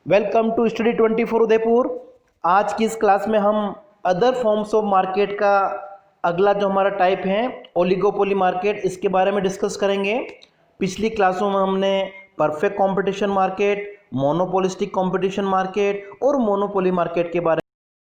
Welcome to study 24 Udaipur. आज की इस क्लास में हम अदर फॉर्म्स ऑफ मार्केट का अगला जो हमारा टाइप है ओलिगोपोली मार्केट, इसके बारे में डिस्कस करेंगे। पिछली क्लासों में हमने perfect competition market, monopolistic competition market और मोनोपोली मार्केट के बारे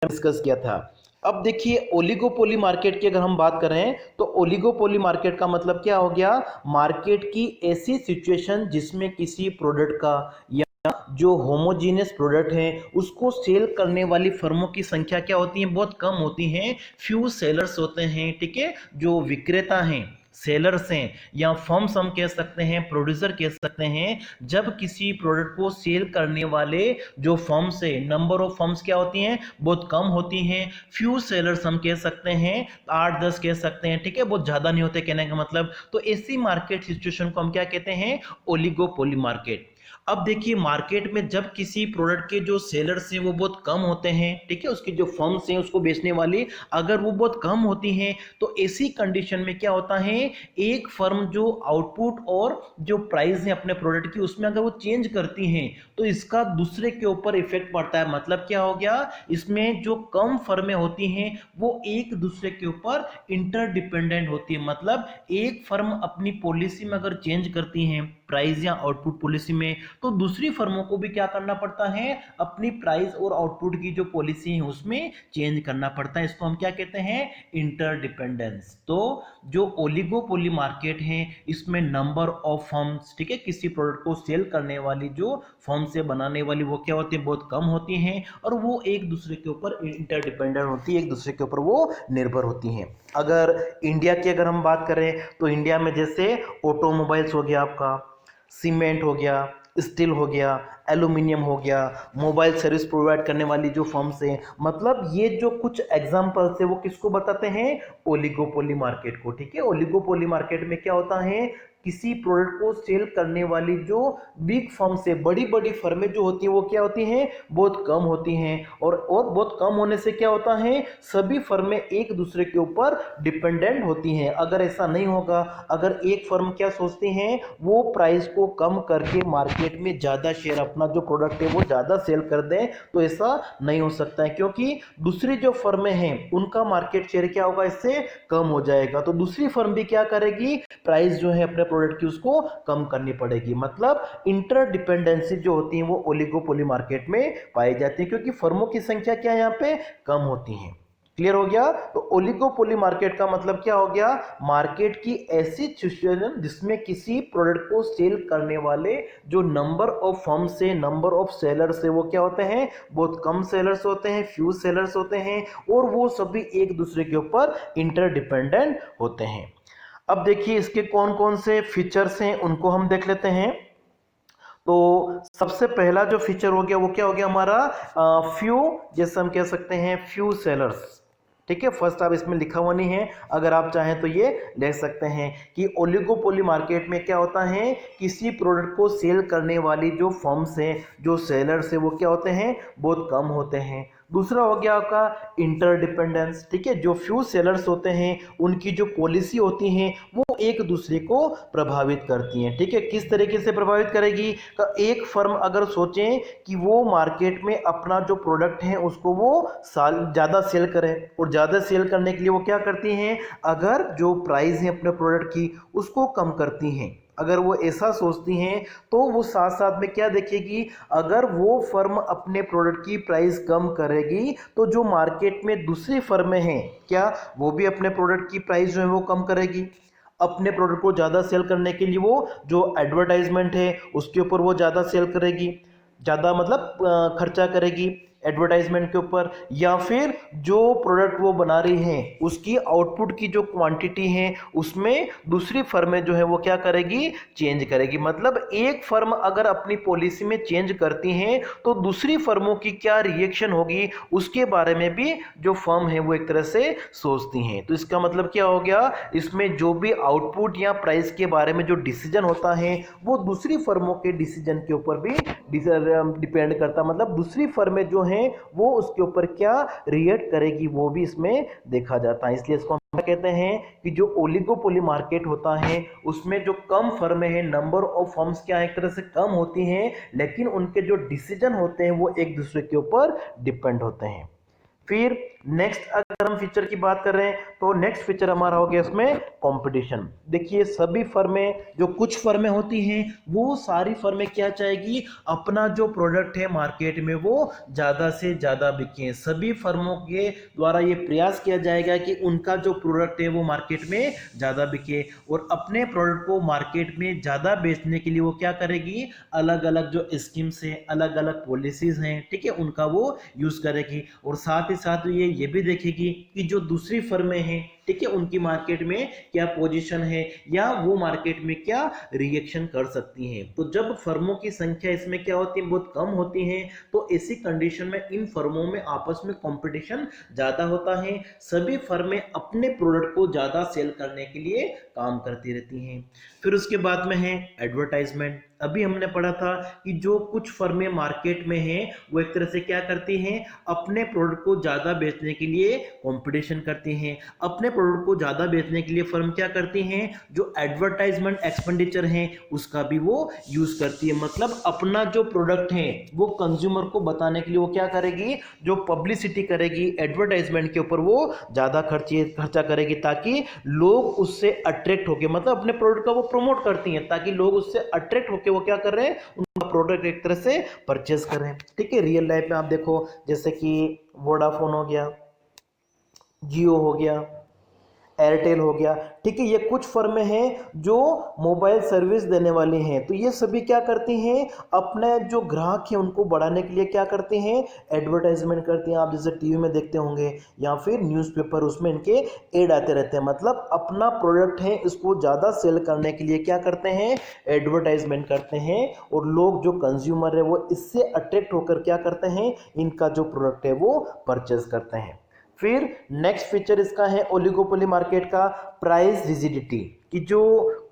में डिस्कस किया था। अब देखिए ओलिगोपोली मार्केट की अगर हम बात करें तो ओलिगोपोली मार्केट का मतलब क्या हो गया, मार्केट की ऐसी सिचुएशन जिसमें किसी प्रोडक्ट का या जो होमोजीनियस प्रोडक्ट है उसको सेल करने वाली फर्मों की संख्या क्या होती है, बहुत कम होती हैं। फ्यू सेलर्स होते हैं, ठीक है, जो विक्रेता हैं, सेलर्स हैं, या फर्म्स हम कह सकते हैं, प्रोड्यूसर कह सकते हैं। जब किसी प्रोडक्ट को सेल करने वाले जो फर्म्स है, नंबर ऑफ फर्म्स क्या होती हैं, बहुत कम होती हैं। फ्यू सेलर्स हम कह सकते हैं, 8-10 कह सकते हैं, ठीक है, बहुत ज्यादा नहीं होते कहने का मतलब। तो ऐसी मार्केट सिचुएशन को हम क्या कहते हैं, ओलिगोपोली मार्केट। अब देखिए मार्केट में जब किसी प्रोडक्ट के जो सेलर्स हैं वो बहुत कम होते हैं, ठीक है, उसकी जो फर्म्स हैं उसको बेचने वाली अगर वो बहुत कम होती हैं, तो ऐसी कंडीशन में क्या होता है, एक फर्म जो आउटपुट और जो प्राइस है अपने प्रोडक्ट की उसमें अगर वो चेंज करती हैं तो इसका दूसरे के ऊपर इफेक्ट पड़ता है। मतलब क्या हो गया, इसमें जो कम फर्में होती हैं वो एक दूसरे के ऊपर इंटरडिपेंडेंट होती है। मतलब एक फर्म अपनी पॉलिसी में अगर चेंज करती हैं प्राइस या आउटपुट पॉलिसी में, तो दूसरी फर्मों को भी क्या करना पड़ता है, अपनी प्राइस और आउटपुट की जो पॉलिसी है उसमें चेंज करना पड़ता है। इसको हम क्या कहते हैं, इंटरडिपेंडेंस। तो जो ओलिगोपोली मार्केट है इसमें नंबर ऑफ फर्म्स, ठीक है, किसी प्रोडक्ट को सेल करने वाली जो फर्म से बनाने वाली वो क्या होती है, बहुत कम होती हैं और वो एक दूसरे के ऊपर इंटरडिपेंडेंट होती है, एक दूसरे के ऊपर वो निर्भर होती हैं। अगर इंडिया की अगर हम बात करें तो इंडिया में जैसे ऑटोमोबाइल्स हो गया, आपका सीमेंट हो गया, स्टील हो गया, एल्यूमिनियम हो गया, मोबाइल सर्विस प्रोवाइड करने वाली जो फर्म्स हैं, मतलब ये जो कुछ एग्जांपल्स है वो किसको बताते हैं, ओलिगोपोली मार्केट को। ठीक है, ओलिगोपोली मार्केट में क्या होता है, किसी प्रोडक्ट को सेल करने वाली जो बिग फर्म से बड़ी बड़ी फर्में जो होती हैं वो क्या होती हैं, बहुत कम होती हैं। और बहुत कम होने से क्या होता है, सभी फर्में एक दूसरे के ऊपर डिपेंडेंट होती हैं। अगर ऐसा नहीं होगा, अगर एक फर्म क्या सोचती हैं, वो प्राइस को कम करके मार्केट में ज़्यादा शेयर अपना जो प्रोडक्ट है वो ज़्यादा सेल कर दें, तो ऐसा नहीं हो सकता है, क्योंकि दूसरी जो फर्में हैं उनका मार्केट शेयर क्या होगा, इससे कम हो जाएगा। तो दूसरी फर्म भी क्या करेगी, प्राइस जो है अपने प्रोडक्ट की उसको कम करनी पड़ेगी। मतलब इंटरडिपेंडेंसी जो होती है वो ओलिगोपोली मार्केट में पाई जाती है, क्योंकि फर्मों की संख्या क्या यहाँ पे कम होती है। क्लियर हो गया। तो ओलिगोपोली मार्केट का मतलब क्या हो गया, मार्केट की ऐसी सिचुएशन जिसमें किसी प्रोडक्ट को सेल करने वाले जो नंबर ऑफ फर्म्स से, नंबर ऑफ सेलर्स है वो क्या होते हैं, बहुत कम सेलर्स होते हैं, फ्यू सेलर्स होते हैं, और वो सभी एक दूसरे के ऊपर इंटरडिपेंडेंट होते हैं। अब देखिए इसके कौन कौन से फीचर्स हैं उनको हम देख लेते हैं। तो सबसे पहला जो फीचर हो गया वो क्या हो गया हमारा, फ्यू, जैसे हम कह सकते हैं फ्यू सेलर्स। ठीक है, फर्स्ट आप इसमें लिखा हुआ नहीं है, अगर आप चाहें तो ये देख सकते हैं कि ओलिगोपोली मार्केट में क्या होता है, किसी प्रोडक्ट को सेल करने वाली जो फर्म्स हैं, जो सेलर्स हैं वो क्या होते हैं, बहुत कम होते हैं। दूसरा हो गया आपका इंटरडिपेंडेंस। ठीक है, जो फ्यू सेलर्स होते हैं उनकी जो पॉलिसी होती हैं वो एक दूसरे को प्रभावित करती हैं। ठीक है, किस तरीके से प्रभावित करेगी, एक फर्म अगर सोचें कि वो मार्केट में अपना जो प्रोडक्ट है उसको वो साल ज़्यादा सेल करे, और ज़्यादा सेल करने के लिए वो क्या करती हैं, अगर जो प्राइस है अपने प्रोडक्ट की उसको कम करती हैं। अगर वो ऐसा सोचती हैं तो वो साथ साथ में क्या देखेगी, अगर वो फर्म अपने प्रोडक्ट की प्राइस कम करेगी तो जो मार्केट में दूसरी फर्में हैं क्या वो भी अपने प्रोडक्ट की प्राइस जो है वो कम करेगी। अपने प्रोडक्ट को ज़्यादा सेल करने के लिए वो जो एडवर्टाइजमेंट है उसके ऊपर वो ज़्यादा सेल करेगी, ज़्यादा मतलब खर्चा करेगी एडवर्टाइजमेंट के ऊपर, या फिर जो प्रोडक्ट वो बना रही हैं उसकी आउटपुट की जो क्वांटिटी है उसमें दूसरी फर्में जो है वो क्या करेगी, चेंज करेगी। मतलब एक फर्म अगर अपनी पॉलिसी में चेंज करती हैं तो दूसरी फर्मों की क्या रिएक्शन होगी उसके बारे में भी जो फर्म है वो एक तरह से सोचती हैं। तो इसका मतलब क्या हो गया, इसमें जो भी आउटपुट या प्राइस के बारे में जो डिसीजन होता है वो दूसरी फर्मों के डिसीजन के ऊपर भी डिपेंड करता, मतलब दूसरी फर्में जो हैं वो उसके ऊपर क्या रिएक्ट करेगी वो भी इसमें देखा जाता है। इसलिए इसको हम कहते हैं कि जो ओलिगोपोली मार्केट होता है उसमें जो कम फर्में हैं, नंबर ऑफ फर्म्स क्या एक तरह से कम होती हैं, लेकिन उनके जो डिसीजन होते हैं वो एक दूसरे के ऊपर डिपेंड होते हैं। फिर नेक्स्ट अगर हम फीचर की बात कर रहे हैं तो नेक्स्ट फीचर हमारा हो गया इसमें कंपटीशन। देखिए सभी फर्में, जो कुछ फर्में होती हैं वो सारी फर्में क्या चाहेगी, अपना जो प्रोडक्ट है मार्केट में वो ज़्यादा से ज़्यादा बिके। सभी फर्मों के द्वारा ये प्रयास किया जाएगा कि उनका जो प्रोडक्ट है वो मार्केट में ज़्यादा बिके, और अपने प्रोडक्ट को मार्केट में ज़्यादा बेचने के लिए वो क्या करेगी, अलग अलग जो स्कीम्स हैं, अलग अलग पॉलिसीज़ हैं, ठीक है, उनका वो यूज़ करेगी। और साथ ही साथ ये भी देखेगी कि जो दूसरी फर्में हैं, ठीक है, उनकी मार्केट में क्या पोजीशन है या वो मार्केट में क्या रिएक्शन कर सकती हैं। तो जब फर्मों की संख्या इसमें क्या होती है, बहुत कम होती है, तो ऐसी कंडीशन में इन फर्मों में आपस में कंपटीशन ज्यादा होता है। सभी फर्में अपने प्रोडक्ट को ज्यादा सेल करने के लिए काम करती रहती हैं। फिर उसके बाद में है एडवर्टाइजमेंट। अभी हमने पढ़ा था कि जो कुछ फर्में मार्केट में हैं वो एक तरह से क्या करती हैं, अपने प्रोडक्ट को ज़्यादा बेचने के लिए कंपटीशन करती हैं। अपने प्रोडक्ट को ज़्यादा बेचने के लिए फर्म क्या करती हैं, जो एडवर्टाइजमेंट एक्सपेंडिचर है उसका भी वो यूज़ करती है। मतलब अपना जो प्रोडक्ट है वो कंज्यूमर को बताने के लिए वो क्या करेगी, जो पब्लिसिटी करेगी एडवर्टाइजमेंट के ऊपर वो ज़्यादा खर्चा करेगी, ताकि लोग उससे अट्रैक्ट होके, मतलब अपने प्रोडक्ट का वो प्रमोट करती हैं ताकि लोग उससे अट्रैक्ट होके वो क्या कर रहे हैं, उनका प्रोडक्ट एक तरह से परचेज कर रहे हैं। ठीक है, रियल लाइफ में आप देखो जैसे कि वोडाफोन हो गया, जियो हो गया, एयरटेल हो गया, ठीक है, ये कुछ फर्में हैं जो मोबाइल सर्विस देने वाली हैं। तो ये सभी क्या करती हैं, अपने जो ग्राहक हैं उनको बढ़ाने के लिए क्या करती हैं, एडवर्टाइजमेंट करती हैं। आप जैसे टीवी में देखते होंगे या फिर न्यूज़पेपर, उसमें इनके एड आते रहते हैं। मतलब अपना प्रोडक्ट है इसको ज़्यादा सेल करने के लिए क्या करते हैं, एडवर्टाइजमेंट करते हैं, और लोग जो कंज्यूमर है वो इससे अट्रैक्ट होकर क्या करते हैं, इनका जो प्रोडक्ट है वो परचेज करते हैं। फिर नेक्स्ट फीचर इसका है ओलिगोपोली मार्केट का, प्राइस रिजिडिटी, कि जो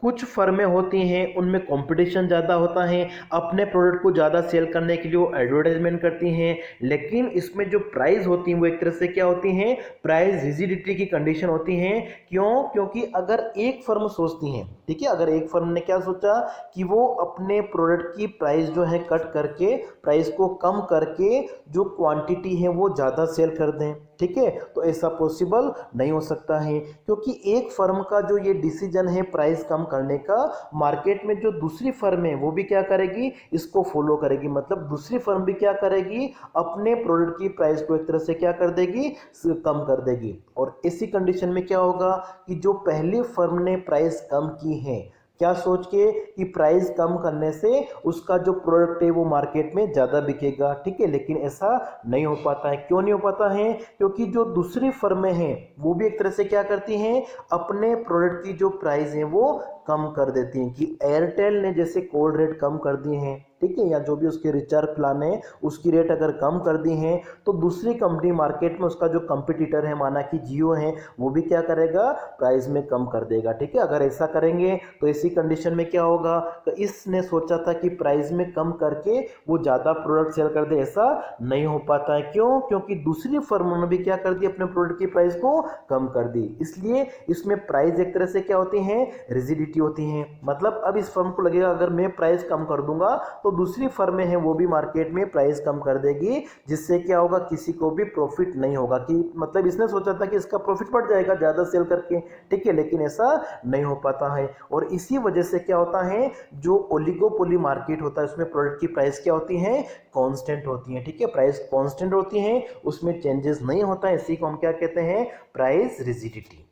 कुछ फर्में होती हैं उनमें कंपटीशन ज़्यादा होता है, अपने प्रोडक्ट को ज़्यादा सेल करने के लिए वो एडवर्टाइजमेंट करती हैं, लेकिन इसमें जो प्राइस होती हैं वो एक तरह से क्या होती हैं, प्राइस रिजिडिटी की कंडीशन होती हैं। क्यों, क्योंकि अगर एक फर्म सोचती है, ठीक है, अगर एक फर्म ने क्या सोचा कि वो अपने प्रोडक्ट की प्राइस जो है कट करके, प्राइस को कम करके जो क्वांटिटी है वो ज़्यादा सेल कर दें, ठीक है, तो ऐसा पॉसिबल नहीं हो सकता है, क्योंकि एक फर्म का जो ये डिसीजन है प्राइस कम करने का, मार्केट में जो दूसरी फर्म है वो भी क्या करेगी, इसको फॉलो करेगी। मतलब दूसरी फर्म भी क्या करेगी, अपने प्रोडक्ट की प्राइस को एक तरह से क्या कर देगी, कम कर देगी। और इसी कंडीशन में क्या होगा कि जो पहली फर्म ने प्राइस कम की है, क्या सोच के कि प्राइस कम करने से उसका जो प्रोडक्ट है वो मार्केट में ज़्यादा बिकेगा, ठीक है, लेकिन ऐसा नहीं हो पाता है। क्यों नहीं हो पाता है, क्योंकि जो दूसरी फर्में हैं वो भी एक तरह से क्या करती हैं, अपने प्रोडक्ट की जो प्राइस है वो कम कर देती हैं। कि एयरटेल ने जैसे कॉल रेट कम कर दिए हैं, ठीक है, या जो भी उसके रिचार्ज प्लान है उसकी रेट अगर कम कर दी है, तो दूसरी कंपनी मार्केट में उसका जो कंपटीटर है, माना कि जियो है, वो भी क्या करेगा, प्राइस में कम कर देगा, ठीक है। अगर ऐसा करेंगे तो इसी कंडीशन में क्या होगा, तो इसने सोचा था कि प्राइस में कम करके वो ज़्यादा प्रोडक्ट सेल कर दे, ऐसा नहीं हो पाता है। क्यों, क्योंकि दूसरी फर्मों ने भी क्या कर दी, अपने प्रोडक्ट की प्राइस को कम कर दी, इसलिए इसमें प्राइस एक तरह से क्या होती है, रिजिडिटी होती है। मतलब अब इस फर्म को लगेगा अगर मैं प्राइस कम कर दूंगा तो दूसरी फर्में हैं वो भी मार्केट में प्राइस कम कर देगी, जिससे क्या होगा, किसी को भी प्रॉफिट नहीं होगा। कि मतलब इसने सोचा था कि इसका प्रॉफिट बढ़ जाएगा ज़्यादा सेल करके, ठीक है, लेकिन ऐसा नहीं हो पाता है। और इसी वजह से क्या होता है, जो ओलिगोपोली मार्केट होता है उसमें प्रोडक्ट की प्राइस क्या होती है, कांस्टेंट होती है, ठीक है, प्राइस कांस्टेंट होती है, उसमें चेंजेस नहीं होता है। इसी को हम क्या कहते हैं, प्राइस रिजिडिटी।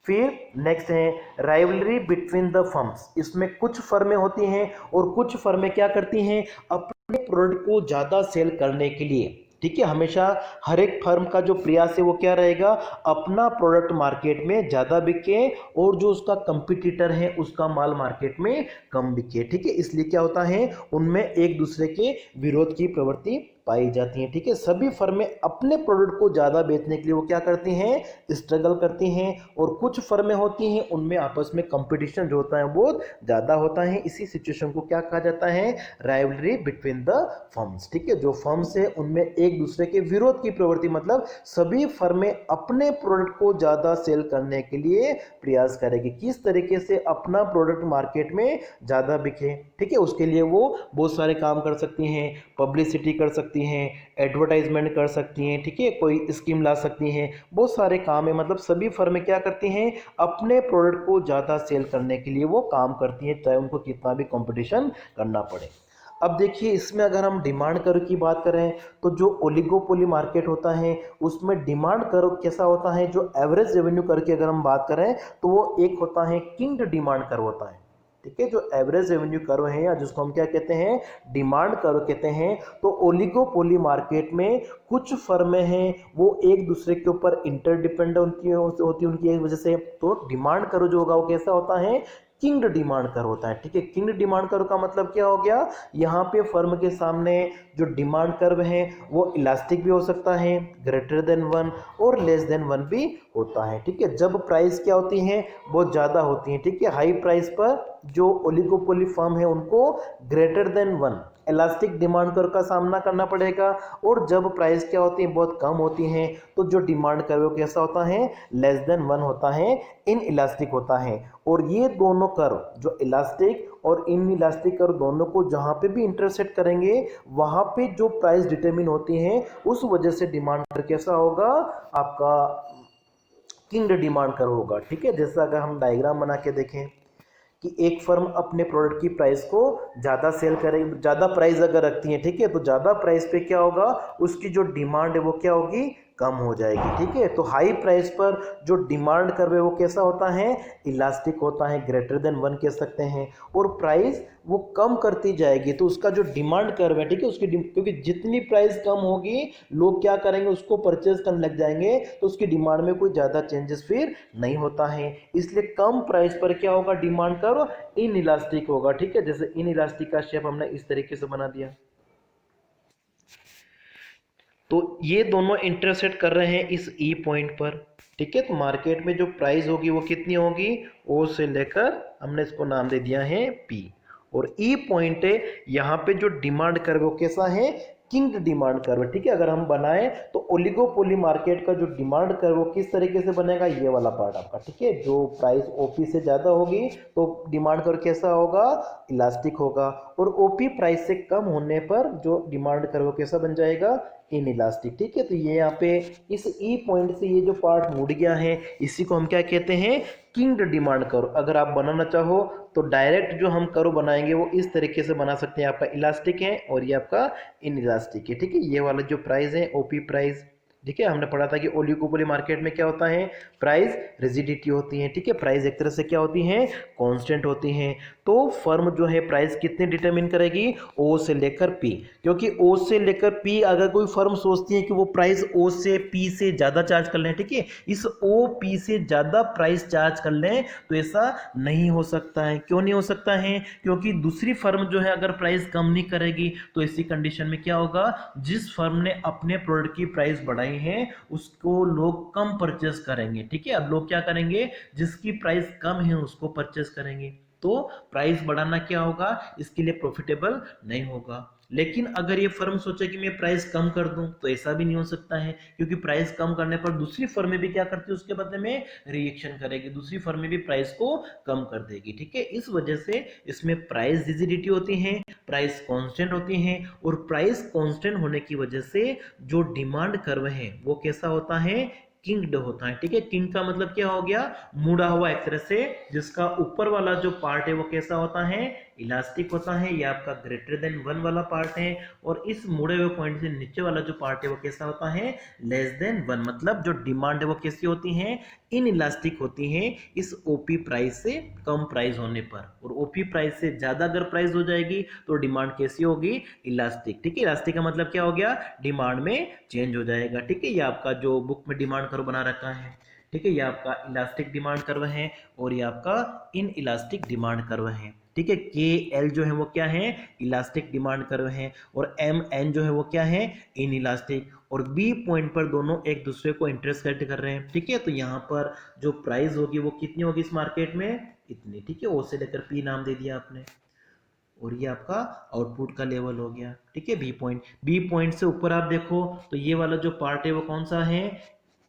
फिर नेक्स्ट है राइवलरी बिटवीन द फर्म्स। इसमें कुछ फर्में होती हैं और कुछ फर्में क्या करती हैं, अपने प्रोडक्ट को ज़्यादा सेल करने के लिए, ठीक है, हमेशा हर एक फर्म का जो प्रयास है वो क्या रहेगा, अपना प्रोडक्ट मार्केट में ज़्यादा बिके और जो उसका कंपटीटर है उसका माल मार्केट में कम बिके, ठीक है। इसलिए क्या होता है, उनमें एक दूसरे के विरोध की प्रवृत्ति पाई जाती हैं। ठीक है, सभी फर्में अपने प्रोडक्ट को ज़्यादा बेचने के लिए वो क्या करती हैं, स्ट्रगल करती हैं। और कुछ फर्में होती हैं उनमें आपस में कंपटीशन जो होता है बहुत ज़्यादा होता है। इसी सिचुएशन को क्या कहा जाता है, राइवलरी बिटवीन द फर्म्स। ठीक है, जो फर्म्स है उनमें एक दूसरे के विरोध की प्रवृत्ति, मतलब सभी फर्में अपने प्रोडक्ट को ज़्यादा सेल करने के लिए प्रयास करेगी, किस तरीके से अपना प्रोडक्ट मार्केट में ज़्यादा बिके। ठीक है, उसके लिए वो बहुत सारे काम कर सकती हैं, पब्लिसिटी कर सकती हैं, एडवर्टाइजमेंट कर सकती हैं। ठीक है, कोई स्कीम ला सकती हैं, बहुत सारे काम है। मतलब सभी फर्में क्या करती हैं, अपने प्रोडक्ट को ज़्यादा सेल करने के लिए वो काम करती हैं, चाहे उनको कितना भी कंपटीशन करना पड़े। अब देखिए, इसमें अगर हम डिमांड कर्व की बात करें तो जो ओलिगोपोली मार्केट होता है उसमें डिमांड कर्व कैसा होता है, जो एवरेज रेवेन्यू कर्व की अगर हम बात करें तो वो एक होता है किंग डिमांड कर्व होता है। ठीक है, जो एवरेज रेवेन्यू कर्व है या जिसको हम क्या कहते हैं, डिमांड कर्व कहते हैं। तो ओलिगोपोली मार्केट में कुछ फर्में हैं वो एक दूसरे के ऊपर इंटरडिपेंडेंट होती है उनकी एक वजह से। तो डिमांड कर्व जो होगा वो कैसा होता है, किंग डिमांड कर्व होता है। ठीक है, किंग डिमांड कर्व का मतलब क्या हो गया, यहाँ पे फर्म के सामने जो डिमांड कर्व है वो इलास्टिक भी हो सकता है, ग्रेटर देन 1 और लेस देन 1 भी होता है। ठीक है, जब प्राइस क्या होती है, बहुत ज़्यादा होती है। ठीक है, हाई प्राइस पर जो ओलिगोपोली फर्म है उनको greater than 1 elastic demand curve का सामना करना पड़ेगा। और जब प्राइस क्या होती है, बहुत कम होती हैं, तो जो डिमांड कर्व कैसा होता है, लेस देन 1 होता है, इन इलास्टिक होता है। और ये दोनों कर्व, जो इलास्टिक और इन इलास्टिक कर्व, दोनों को जहां पे भी इंटरसेक्ट करेंगे वहां पे जो प्राइस डिटरमिन होती है उस वजह से डिमांड कर्व कैसा होगा, आपका किंग डिमांड कर्व होगा। ठीक है, जैसा अगर हम डायग्राम बना के देखें कि एक फर्म अपने प्रोडक्ट की प्राइस को ज़्यादा सेल करेगी, ज़्यादा प्राइस अगर रखती है, ठीक है, तो ज़्यादा प्राइस पे क्या होगा, उसकी जो डिमांड है वो क्या होगी, कम हो जाएगी। ठीक है, तो हाई प्राइस पर जो डिमांड कर्व है वो कैसा होता है, इलास्टिक होता है, ग्रेटर देन 1 कह सकते हैं। और प्राइस वो कम करती जाएगी तो उसका जो डिमांड कर्व है, ठीक है, क्योंकि जितनी प्राइस कम होगी लोग क्या करेंगे, उसको परचेज करने लग जाएंगे, तो उसकी डिमांड में कोई ज़्यादा चेंजेस फिर नहीं होता है। इसलिए कम प्राइस पर क्या होगा, डिमांड कर्व इन इलास्टिक होगा। ठीक है, जैसे इन इलास्टिक का शेप हमने इस तरीके से बना दिया। तो ये दोनों इंटरसेक्ट कर रहे हैं इस ई पॉइंट पर। ठीक है, तो मार्केट में जो प्राइस होगी वो कितनी होगी, ओ से लेकर हमने इसको नाम दे दिया है पी। और ई पॉइंट है, यहाँ पे जो डिमांड कर्व वो कैसा है, किंग डिमांड कर्व। ठीक है, अगर हम बनाए तो ओलिगोपोली मार्केट का जो डिमांड कर्व वो किस तरीके से बनेगा, ये वाला पार्ट आपका। ठीक है, जो प्राइस ओपी से ज़्यादा होगी तो डिमांड कर्व कैसा होगा, इलास्टिक होगा। और ओपी प्राइस से कम होने पर जो डिमांड कर्व कैसा बन जाएगा, इन इलास्टिक। ठीक है, तो ये यहाँ पे इस ई पॉइंट से ये जो पार्ट मुड़ गया है इसी को हम क्या कहते हैं, किंग डिमांड कर्व। अगर आप बनाना चाहो तो डायरेक्ट जो हम कर्व बनाएंगे वो इस तरीके से बना सकते हैं, आपका इलास्टिक है और ये आपका इन इलास्टिक है। ठीक है, ये वाला जो प्राइस है ओपी प्राइस। ठीक है, हमने पढ़ा था कि ओलिगोपोली मार्केट में क्या होता है, प्राइस रिजिडिटी होती है। ठीक है, प्राइस एक तरह से क्या होती है, कांस्टेंट होती हैं। तो फर्म जो है प्राइस कितने डिटरमिन करेगी, ओ से लेकर पी। क्योंकि ओ से लेकर पी अगर कोई फर्म सोचती है कि वो प्राइस ओ से पी से ज़्यादा चार्ज कर लें, ठीक है, इस ओ पी से ज़्यादा प्राइस चार्ज कर लें, तो ऐसा नहीं हो सकता है। क्यों नहीं हो सकता है, क्योंकि दूसरी फर्म जो है अगर प्राइस कम नहीं करेगी तो ऐसी कंडीशन में क्या होगा, जिस फर्म ने अपने प्रोडक्ट की प्राइस बढ़ाई है उसको लोग कम परचेस करेंगे। ठीक है, अब लोग क्या करेंगे, जिसकी प्राइस कम है उसको परचेस करेंगे, तो प्राइस बढ़ाना क्या होगा, इसके लिए प्रॉफिटेबल नहीं होगा। लेकिन अगर ये फर्म सोचे कि मैं प्राइस कम कर दूं तो ऐसा भी नहीं हो सकता है, क्योंकि प्राइस कम करने पर दूसरी फर्में भी क्या करती है, उसके बदले में रिएक्शन करेगी, दूसरी फर्में भी प्राइस को कम कर देगी। ठीक है, इस वजह से इसमें प्राइस रिजिडिटी होती है, प्राइस कांस्टेंट होती है। और प्राइस कांस्टेंट होने की वजह से जो डिमांड कर्व है वो कैसा होता है, किंग्ड होता है। ठीक है, किंग का मतलब क्या हो गया, मुड़ा हुआ एक तरह से, जिसका ऊपर वाला जो पार्ट है वो कैसा होता है, इलास्टिक होता है, ये आपका ग्रेटर देन 1 वाला पार्ट है। और इस मुड़े हुए पॉइंट से नीचे वाला जो पार्ट है वो कैसा होता है, लेस देन 1, मतलब जो डिमांड है वो कैसी होती है, इन इलास्टिक होती है इस ओपी प्राइस से कम प्राइस होने पर। और ओपी प्राइस से ज्यादा अगर प्राइस हो जाएगी तो डिमांड कैसी होगी, इलास्टिक। ठीक है, इलास्टिक का मतलब क्या हो गया, डिमांड में चेंज हो जाएगा। ठीक है, ये आपका जो बुक में डिमांड कर्व बना रखा है, ठीक है, ये आपका इलास्टिक डिमांड कर्व है और ये आपका इन इलास्टिक डिमांड कर्व है। ठीक है। के एल जो है वो क्या है, इलास्टिक डिमांड कर रहे हैं, और एम एन जो है वो क्या है, इन इलास्टिक, और बी पॉइंट पर दोनों एक दूसरे को इंटरसेक्ट कर रहे हैं। ठीक है, तो यहाँ पर जो प्राइस होगी वो कितनी होगी इस मार्केट में, इतनी। ठीक है, ओ से लेकर पी नाम दे दिया आपने, और ये आपका आउटपुट का लेवल हो गया। ठीक है, बी पॉइंट से ऊपर आप देखो तो ये वाला जो पार्ट है वो कौन सा है,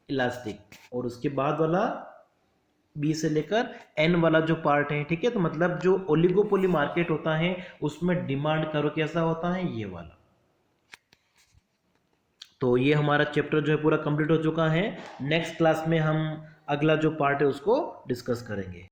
इलास्टिक, और उसके बाद वाला बी से लेकर एन वाला जो पार्ट है। ठीक है, तो मतलब जो ओलिगोपोली मार्केट होता है उसमें डिमांड कर्व कैसा होता है, ये वाला। तो ये हमारा चैप्टर जो है पूरा कंप्लीट हो चुका है। नेक्स्ट क्लास में हम अगला जो पार्ट है उसको डिस्कस करेंगे।